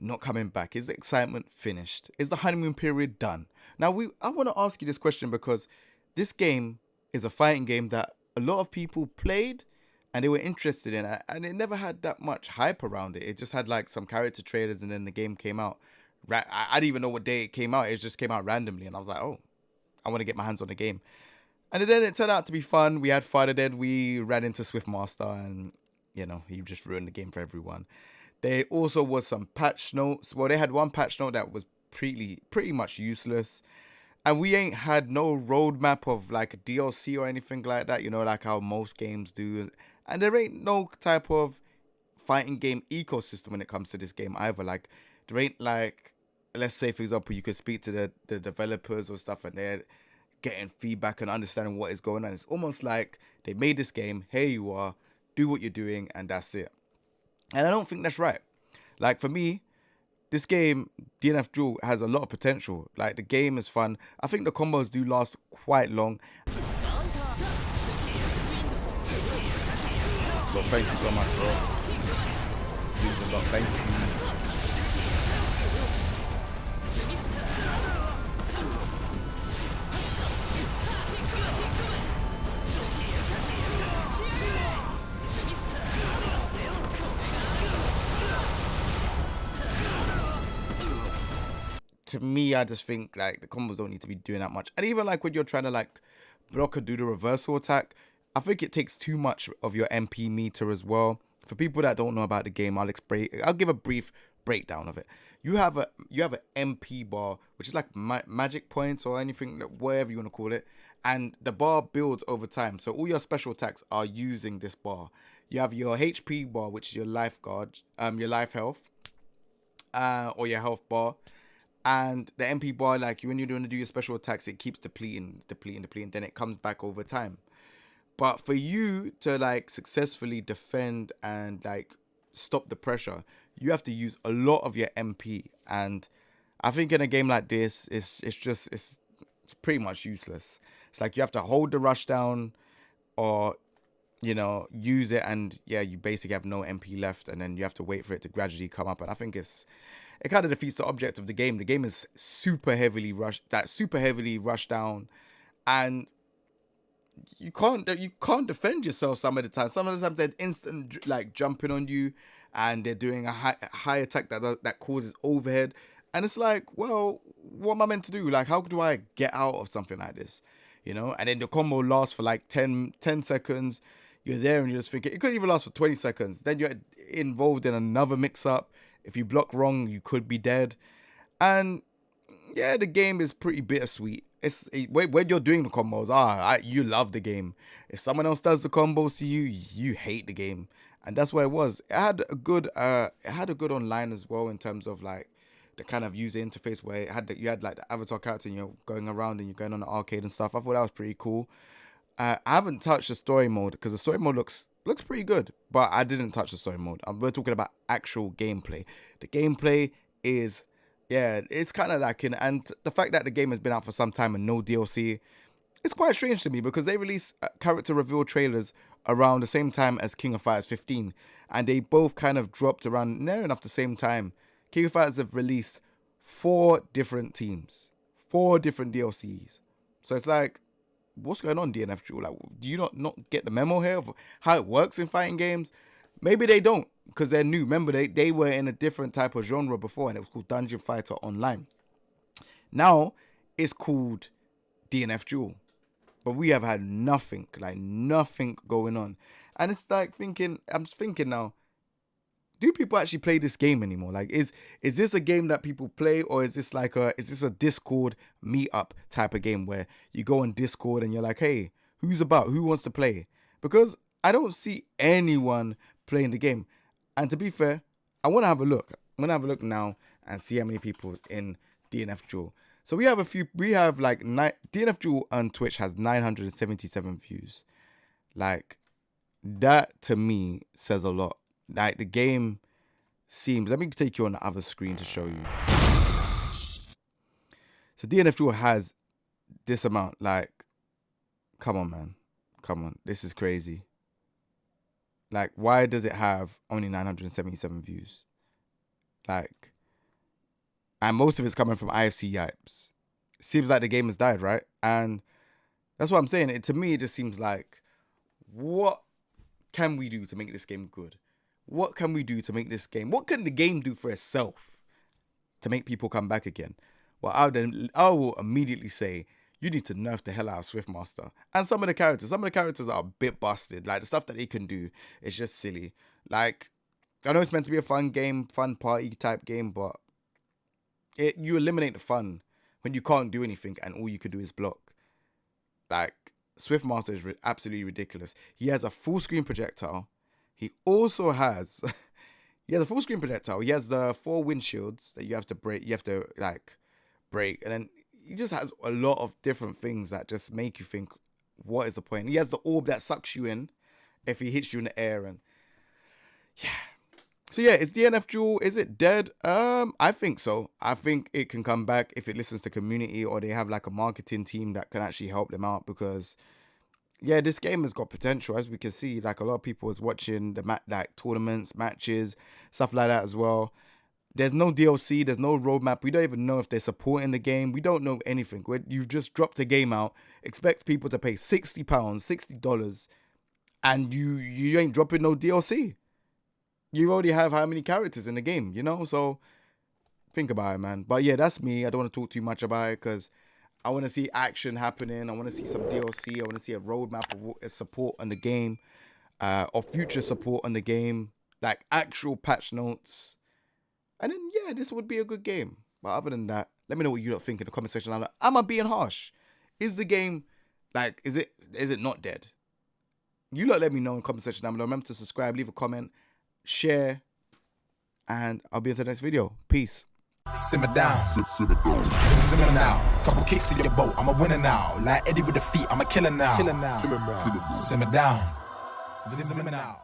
not coming back? Is the excitement finished? Is the honeymoon period done? Now, I want to ask you this question because this game is a fighting game that a lot of people played and they were interested in it, and it never had that much hype around it. It just had like some character trailers, and then the game came out. I didn't even know what day it came out. It just came out randomly, and I was like, oh, I want to get my hands on the game. And then it turned out to be fun. We had Fighter Dead. We ran into Swiftmaster, and he just ruined the game for everyone. There also was some patch notes. Well, they had one patch note that was pretty much useless. And we ain't had no roadmap of like a DLC or anything like that, like how most games do. And there ain't no type of fighting game ecosystem when it comes to this game either. Like, there ain't like, let's say, for example, you could speak to the developers or stuff, and they're getting feedback and understanding what is going on. It's almost like they made this game, here you are, do what you're doing, and that's it. And I don't think that's right. Like, for me, this game, DNF Duel, has a lot of potential. Like, the game is fun. I think the combos do last quite long. So thank you so much, bro. Means a lot. Thank you. To me, I just think like the combos don't need to be doing that much. And even like when you're trying to like block or do the reversal attack, I think it takes too much of your MP meter as well. For people that don't know about the game, I'll give a brief breakdown of it. You have an MP bar, which is like magic points or anything, whatever you want to call it, and the bar builds over time. So all your special attacks are using this bar. You have your HP bar, which is your life health, or your health bar. And the MP bar, like when you're doing to do your special attacks, it keeps depleting, then it comes back over time. But for you to like successfully defend and like stop the pressure, you have to use a lot of your MP. And I think in a game like this, it's pretty much useless. It's like you have to hold the rush down or use it, and you basically have no MP left, and then you have to wait for it to gradually come up. And I think it kind of defeats the object of the game. The game is super heavily rushed down, and you can't defend yourself some of the time. Some of the time they're instant like jumping on you, and they're doing a high attack that causes overhead. And it's like, well, what am I meant to do? Like, how do I get out of something like this? And then the combo lasts for like 10 seconds. You're there and you're just thinking, it could even last for 20 seconds. Then you're involved in another mix-up. If you block wrong, you could be dead. And yeah, the game is pretty bittersweet. When you're doing the combos, you love the game. If someone else does the combos to you, you hate the game. And that's what it was. It had a good online as well, in terms of like the kind of user interface where you had like the avatar character, and you're going around and you're going on the arcade and stuff. I thought that was pretty cool. I haven't touched the story mode because the story mode looks pretty good, but I didn't touch the story mode. We're talking about actual gameplay. The gameplay is, it's kind of lacking, and the fact that the game has been out for some time and no DLC, it's quite strange to me, because they released character reveal trailers around the same time as King of Fighters 15, and they both kind of dropped around near enough the same time. King of Fighters have released 4 different teams, 4 different DLCs. So it's like, what's going on, DNF Duel? Like, do you not get the memo here of how it works in fighting games? Maybe they don't, because they're new. Remember, they were in a different type of genre before, and it was called Dungeon Fighter Online. Now, it's called DNF Duel. But we have had nothing going on. And it's like I'm thinking now, do people actually play this game anymore? Like, is this a game that people play, or is this a Discord meetup type of game where you go on Discord and you're like, hey, who wants to play? Because I don't see anyone playing the game. And to be fair, I want to have a look. I'm gonna have a look now and see how many people in DNF Duel. So we have DNF Duel on Twitch has 977 views. Like, that to me says a lot. Like, the game seems... Let me take you on the other screen to show you. So DNF Duel has this amount. Like, come on, man. Come on. This is crazy. Like, why does it have only 977 views? Like, And most of it's coming from IFC Yipes. Seems like the game has died, right? And that's what I'm saying. To me, it just seems like, what can we do to make this game good? What can we do to make this game? What can the game do for itself to make people come back again? Well, I will immediately say, you need to nerf the hell out of Swiftmaster. And some of the characters are a bit busted. Like, the stuff that they can do is just silly. Like, I know it's meant to be a fun game, fun party type game, but you eliminate the fun when you can't do anything and all you could do is block. Like, Swiftmaster is absolutely ridiculous. He has a full screen projectile. He also has... he has a full screen projectile. He has the 4 windshields that you have to break. You have to, like, break. And then he just has a lot of different things that just make you think, what is the point? He has the orb that sucks you in if he hits you in the air. And yeah. So yeah, is DNF Duel, is it dead? I think so. I think it can come back if it listens to community, or they have like a marketing team that can actually help them out, because yeah, this game has got potential. As we can see, like, a lot of people is watching the like tournaments, matches, stuff like that as well. There's no DLC, there's no roadmap. We don't even know if they're supporting the game. We don't know anything. You've just dropped a game out, expect people to pay £60, $60, and you ain't dropping no DLC. You already have how many characters in the game, you know? So think about it, man. But yeah, that's me. I don't want to talk too much about it because I want to see action happening. I want to see some DLC. I want to see a roadmap of support on the game, or future support on the game, like actual patch notes. And then, yeah, this would be a good game. But other than that, let me know what you think in the comment section. Am I being harsh? Is the game, like, is it not dead? You lot let me know in the comment section down below. Remember to subscribe, leave a comment, share, and I'll be in the next video. Peace. Simmer down. Simmer now. Couple kicks to your boat. I'm a winner now. Like Eddie with the feet. I'm a killer now. Simmer down. Simmer now.